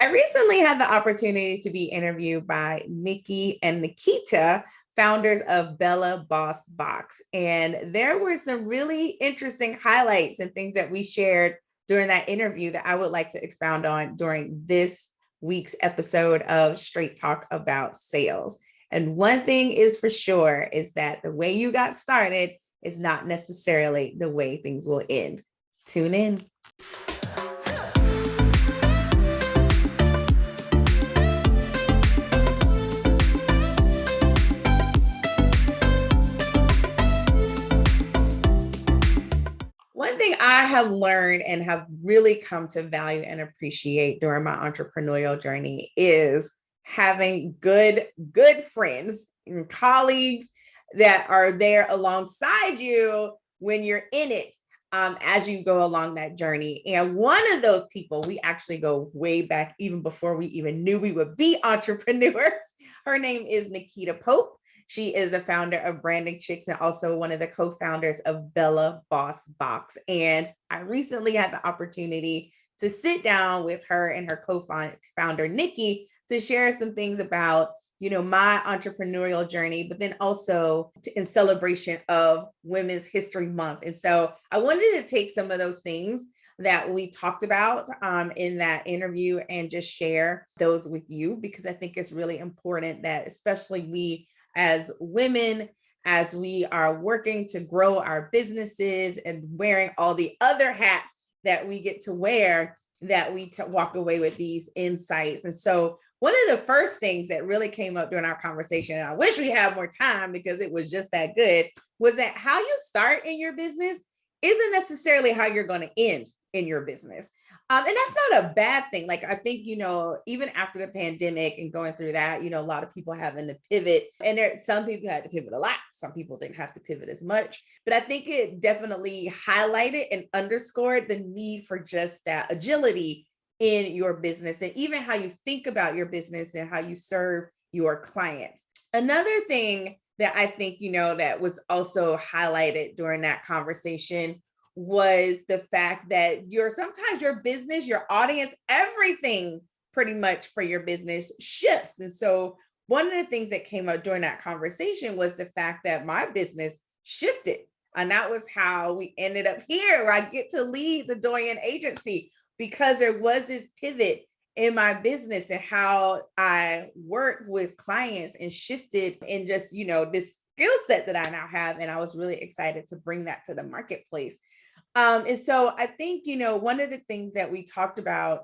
I recently had the opportunity to be interviewed by Nikki and Nakita, founders of Bella Boss Box. And there were some really interesting highlights and things that we shared during that interview that I would like to expound on during this week's episode of Straight Talk About Sales. And one thing is for sure is that the way you got started is not necessarily the way things will end. Tune in. One thing I have learned and have really come to value and appreciate during my entrepreneurial journey is having good friends and colleagues that are there alongside you when you're in it, as you go along that journey. And one of those people, we actually go way back even before we even knew we would be entrepreneurs. Her name is Nakita Pope. She is the founder of Branding Chicks and also one of the co-founders of Bella Boss Box. And I recently had the opportunity to sit down with her and her co-founder, Nikki, to share some things about, my entrepreneurial journey, but then also in celebration of Women's History Month. And so I wanted to take some of those things that we talked about in that interview and just share those with you, because I think it's really important that especially we as women, as we are working to grow our businesses and wearing all the other hats that we get to wear, that we walk away with these insights. And so one of the first things that really came up during our conversation, and I wish we had more time because it was just that good, was that how you start in your business isn't necessarily how you're going to end in your business. And that's not a bad thing. Like, I think, even after the pandemic and going through that, a lot of people having to pivot, and some people had to pivot a lot. Some people didn't have to pivot as much, but I think it definitely highlighted and underscored the need for just that agility in your business and even how you think about your business and how you serve your clients. Another thing that I think, that was also highlighted during that conversation was the fact that sometimes your business, your audience, everything pretty much for your business shifts. And so one of the things that came up during that conversation was the fact that my business shifted. And that was how we ended up here, where I get to lead the Doyen agency, because there was this pivot in my business and how I worked with clients and shifted in just, this skill set that I now have. And I was really excited to bring that to the marketplace. And so I think, one of the things that we talked about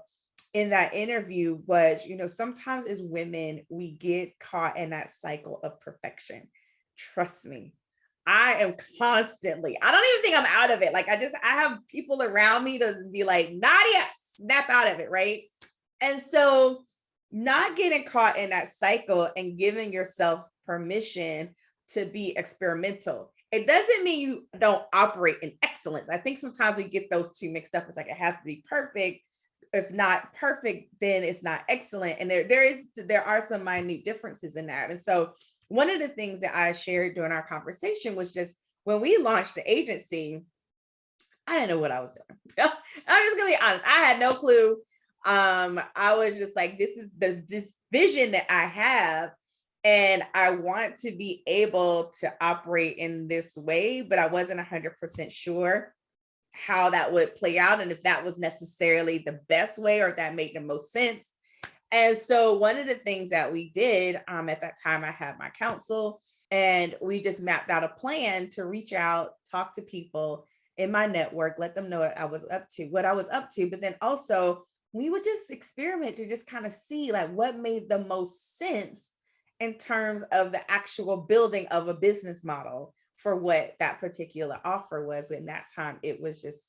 in that interview was, sometimes as women, we get caught in that cycle of perfection. Trust me, I am constantly, I don't even think I'm out of it. Like, I have people around me to be like, Nadia, snap out of it, right? And so not getting caught in that cycle and giving yourself permission to be experimental. It doesn't mean you don't operate in excellence. I think sometimes we get those two mixed up. It's like it has to be perfect. If not perfect, then it's not excellent. And there are some minute differences in that. And so one of the things that I shared during our conversation was just when we launched the agency, I didn't know what I was doing. I'm just gonna be honest. I had no clue. I was just like, this is this vision that I have. And I want to be able to operate in this way, but I wasn't 100% sure how that would play out and if that was necessarily the best way or if that made the most sense. And so one of the things that we did at that time, I had my counsel and we just mapped out a plan to reach out, talk to people in my network, let them know what I was up to, but then also we would just experiment to just kind of see like what made the most sense in terms of the actual building of a business model for what that particular offer was. In that time, it was just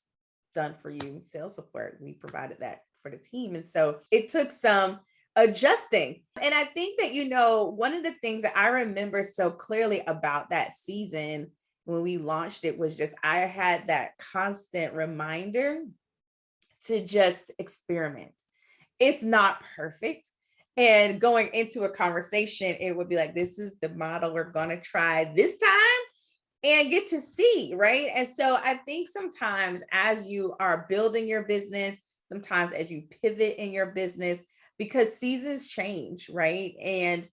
done for you sales support. We provided that for the team. And so it took some adjusting. And I think that, one of the things that I remember so clearly about that season when we launched it was just, I had that constant reminder to just experiment. It's not perfect. And going into a conversation, it would be like, this is the model we're going to try this time and get to see, right? And so I think sometimes as you are building your business, sometimes as you pivot in your business, because seasons change, right? And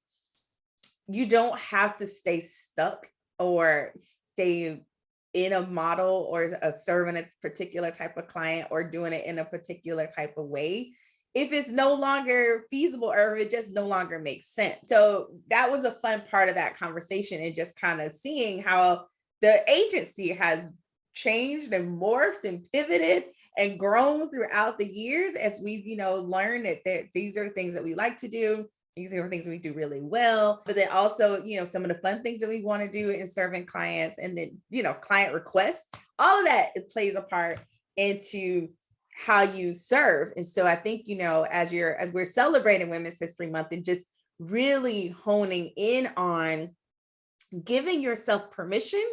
you don't have to stay stuck or stay in a model or serving a particular type of client or doing it in a particular type of way if it's no longer feasible or if it just no longer makes sense. So that was a fun part of that conversation, and just kind of seeing how the agency has changed and morphed and pivoted and grown throughout the years as we've, learned that these are the things that we like to do. These are things we do really well, but then also, some of the fun things that we want to do in serving clients, and then, client requests, all of that, it plays a part into how you serve. And so I think, as we're celebrating Women's History Month, and just really honing in on giving yourself permission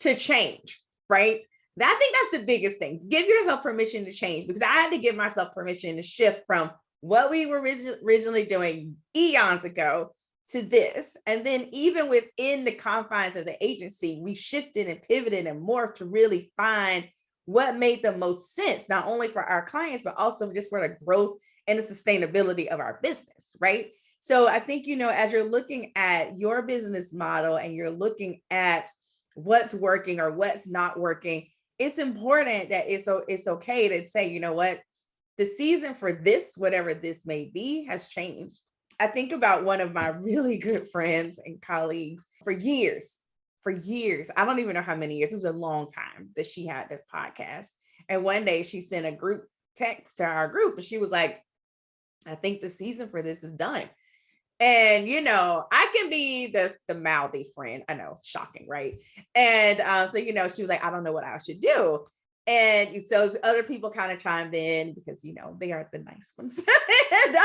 to change, right? I think that's the biggest thing. Give yourself permission to change, because I had to give myself permission to shift from what we were originally doing eons ago to this. And then even within the confines of the agency, we shifted and pivoted and morphed to really find what made the most sense, not only for our clients, but also just for the growth and the sustainability of our business, right? So I think, as you're looking at your business model and you're looking at what's working or what's not working, it's important that it's okay to say, you know what, the season for this, whatever this may be, has changed. I think about one of my really good friends and colleagues for years. I don't even know how many years. It was a long time that she had this podcast. And one day she sent a group text to our group, and she was like, I think the season for this is done. And, I can be the mouthy friend. I know, shocking, right? And so, she was like, I don't know what I should do. And so other people kind of chimed in, because, they aren't the nice ones. And,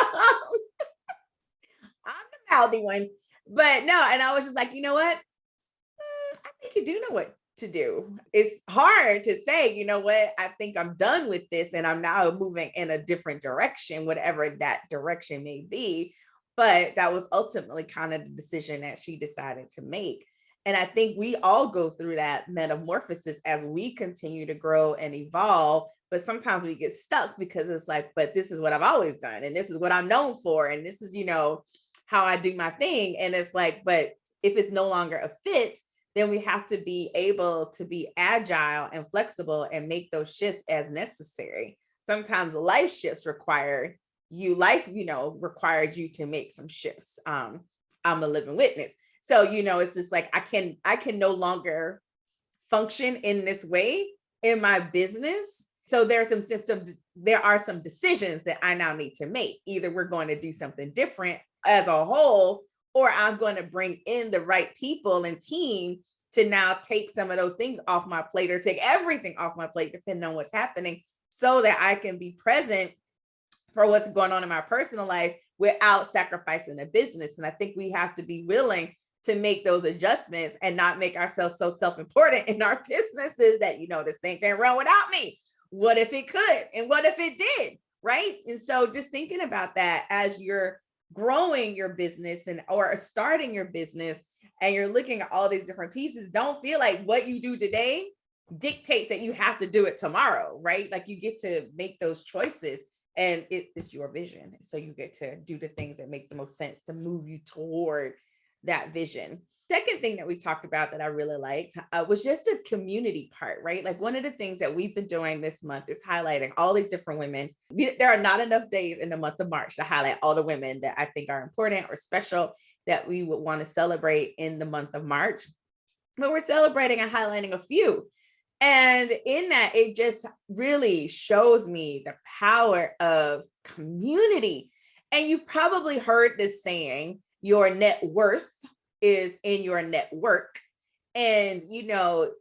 I'm the mouthy one. But no, and I was just like, you know what? I think you do know what to do. It's hard to say, you know what, I think I'm done with this and I'm now moving in a different direction, whatever that direction may be. But that was ultimately kind of the decision that she decided to make. And I think we all go through that metamorphosis as we continue to grow and evolve. But sometimes we get stuck because it's like, but this is what I've always done, and this is what I'm known for, and this is, how I do my thing. And it's like, but if it's no longer a fit, then we have to be able to be agile and flexible and make those shifts as necessary. Sometimes life shifts requires you to make some shifts. I'm a living witness. So, it's just like, I can no longer function in this way in my business. So there are some decisions that I now need to make. Either we're going to do something different as a whole, or I'm going to bring in the right people and team to now take some of those things off my plate, or take everything off my plate, depending on what's happening, so that I can be present for what's going on in my personal life without sacrificing the business. And I think we have to be willing to make those adjustments and not make ourselves so self-important in our businesses that, this thing can't run without me. What if it could? And what if it did? Right. And so just thinking about that as you're growing your business or starting your business, and you're looking at all these different pieces, don't feel like what you do today dictates that you have to do it tomorrow, right? Like, you get to make those choices, and it's your vision. So you get to do the things that make the most sense to move you toward that vision. Second thing that we talked about that I really liked was just the community part, right? Like, one of the things that we've been doing this month is highlighting all these different women. There are not enough days in the month of March to highlight all the women that I think are important or special that we would want to celebrate in the month of March. But we're celebrating and highlighting a few. And in that, it just really shows me the power of community. And you've probably heard this saying, your net worth is in your network. And,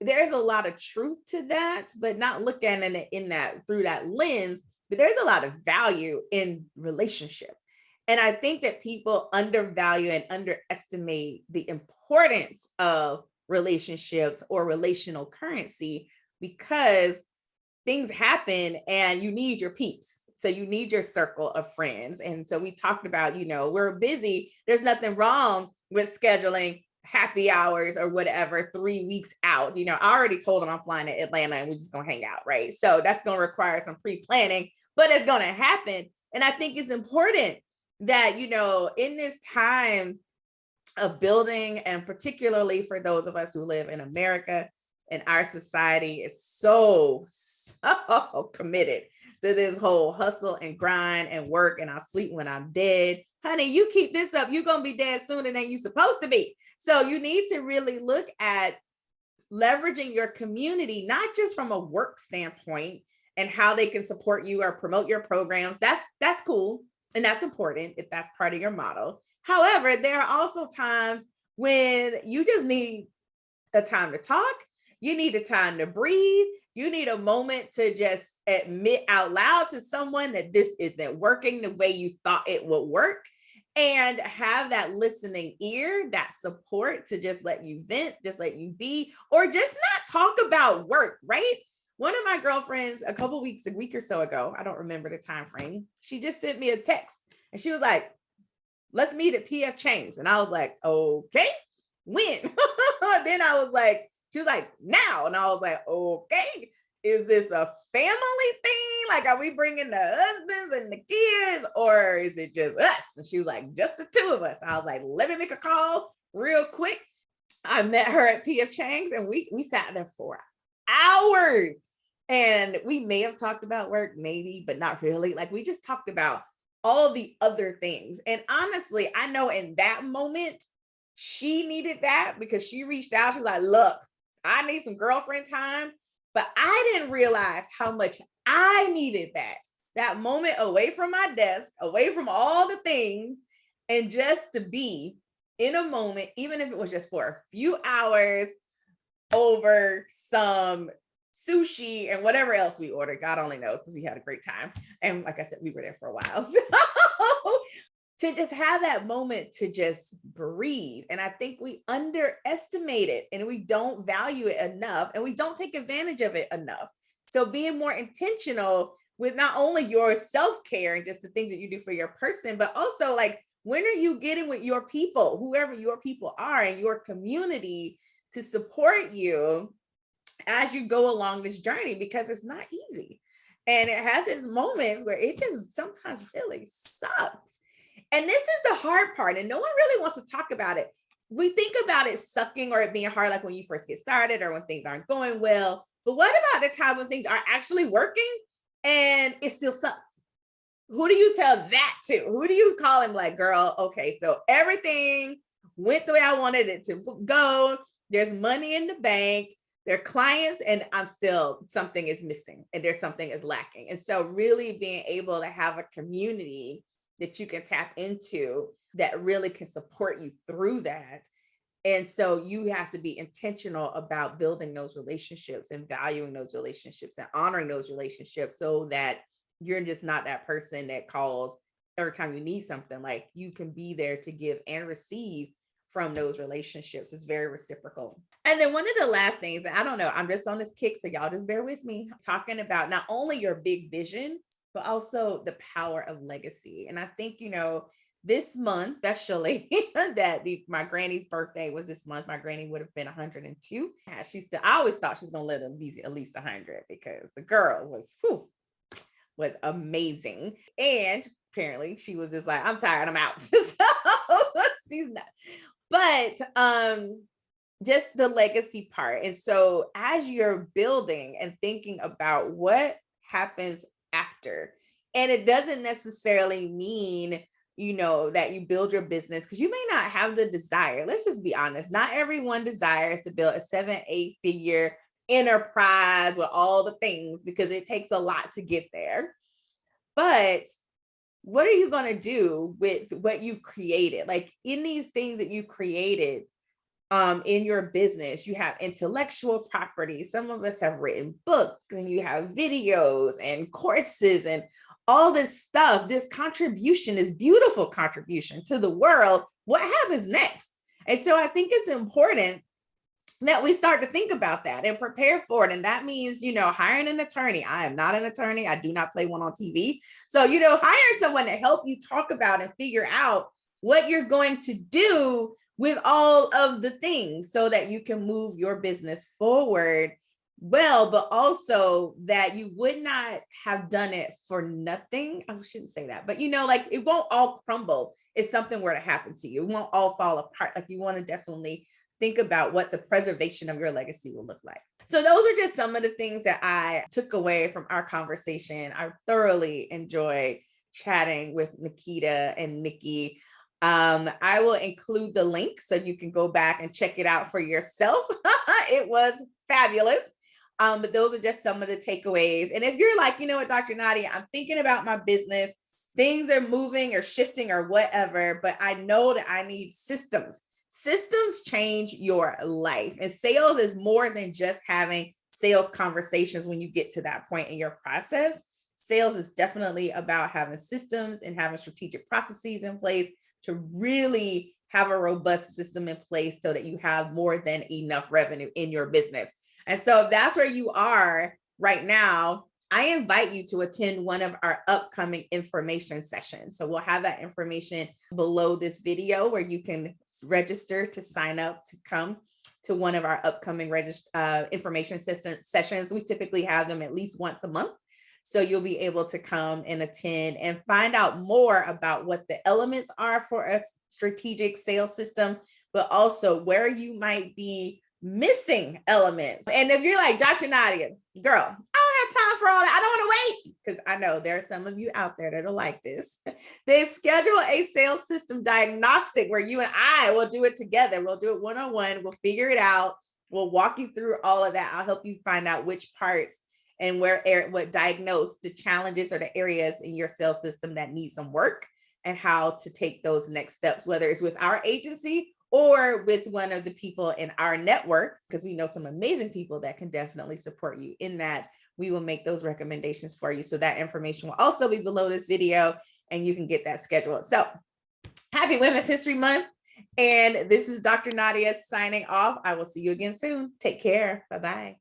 there's a lot of truth to that, but not looking at it through that lens. But there's a lot of value in relationship. And I think that people undervalue and underestimate the importance of relationships or relational currency, because things happen and you need your peeps. So you need your circle of friends. And so we talked about, we're busy. There's nothing wrong with scheduling happy hours or whatever 3 weeks out. I already told them I'm flying to Atlanta and we're just going to hang out, right? So that's going to require some pre-planning, but it's going to happen. And I think it's important that, in this time of building, and particularly for those of us who live in America, and our society is so committed to this whole hustle and grind and work, and I'll sleep when I'm dead. Honey, you keep this up, you're going to be dead sooner than you're supposed to be. So you need to really look at leveraging your community, not just from a work standpoint and how they can support you or promote your programs. That's cool. And that's important if that's part of your model. However, there are also times when you just need a time to talk. You need a time to breathe. You need a moment to just admit out loud to someone that this isn't working the way you thought it would work, and have that listening ear, that support to just let you vent, just let you be, or just not talk about work, right? One of my girlfriends a week or so ago, I don't remember the time frame, she just sent me a text and she was like, let's meet at PF Chang's. And I was like, okay, when? Then she was like, now. And I was like, okay, is this a family thing? Like, are we bringing the husbands and the kids, or is it just us? And she was like, just the two of us. I was like, let me make a call real quick. I met her at PF Chang's and we sat there for hours. And we may have talked about work, maybe, but not really. Like, we just talked about all the other things. And honestly, I know in that moment, she needed that, because she reached out. She was like, look, I need some girlfriend time. But I didn't realize how much I needed that moment away from my desk, away from all the things, and just to be in a moment, even if it was just for a few hours over some sushi and whatever else we ordered. God only knows, because we had a great time. And like I said, we were there for a while. So to just have that moment to just breathe. And I think we underestimate it, and we don't value it enough, and we don't take advantage of it enough. So being more intentional with not only your self-care and just the things that you do for your person, but also, like, when are you getting with your people, whoever your people are, and your community, to support you as you go along this journey, because it's not easy. And it has its moments where it just sometimes really sucks. And this is the hard part, and no one really wants to talk about it. We think about it sucking or it being hard, like when you first get started or when things aren't going well. But what about the times when things are actually working and it still sucks? Who do you tell that to? Who do you call him, like, girl, okay, so everything went the way I wanted it to go. There's money in the bank. They're clients, and something is missing, and there's something is lacking. And so really being able to have a community that you can tap into that really can support you through that. And so you have to be intentional about building those relationships and valuing those relationships and honoring those relationships, so that you're just not that person that calls every time you need something. Like, you can be there to give and receive from those relationships. It's very reciprocal. And then one of the last things, I don't know, I'm just on this kick, so y'all just bear with me, talking about not only your big vision, but also the power of legacy. And I think, this month, especially that my granny's birthday was this month. My granny would have been 102. I always thought she's going to live at least 100, because the girl was amazing. And apparently she was just like, I'm tired, I'm out. So she's not. But just the legacy part. And so as you're building and thinking about what happens after, and it doesn't necessarily mean, that you build your business, because you may not have the desire. Let's just be honest. Not everyone desires to build a 7-8 figure enterprise with all the things, because it takes a lot to get there. But what are you going to do with what you've created? Like, in these things that you created in your business, you have intellectual property. Some of us have written books, and you have videos and courses and all this stuff. This contribution, this beautiful contribution to the world. What happens next? And so I think it's important that we start to think about that and prepare for it. And that means, hiring an attorney. I am not an attorney. I do not play one on TV. So, hire someone to help you talk about and figure out what you're going to do with all of the things, so that you can move your business forward well, but also that you would not have done it for nothing. I shouldn't say that, but like it won't all crumble if something were to happen to you. It won't all fall apart. Like, you want to definitely think about what the preservation of your legacy will look like. So those are just some of the things that I took away from our conversation. I thoroughly enjoyed chatting with Nakita and Nikki. I will include the link so you can go back and check it out for yourself. It was fabulous. But those are just some of the takeaways. And if you're like, you know what, Dr. Nadia, I'm thinking about my business, things are moving or shifting or whatever, but I know that I need systems. Systems change your life. And sales is more than just having sales conversations when you get to that point in your process. Sales is definitely about having systems and having strategic processes in place to really have a robust system in place so that you have more than enough revenue in your business. And so if that's where you are right now, I invite you to attend one of our upcoming information sessions. So we'll have that information below this video where you can register to sign up to come to one of our upcoming information sessions. We typically have them at least once a month. So you'll be able to come and attend and find out more about what the elements are for a strategic sales system, but also where you might be missing elements. And if you're like, Dr. Nadia, girl, I don't have time for all that. I don't want to wait, because I know there are some of you out there that are like this. They schedule a sales system diagnostic where you and I will do it together. We'll do it one-on-one. We'll figure it out. We'll walk you through all of that. I'll help you find out which parts and what diagnose the challenges or the areas in your sales system that need some work, and how to take those next steps, whether it's with our agency or with one of the people in our network, because we know some amazing people that can definitely support you in that. We will make those recommendations for you. So that information will also be below this video and you can get that scheduled. So happy Women's History Month. And this is Dr. Nadia signing off. I will see you again soon. Take care. Bye-bye.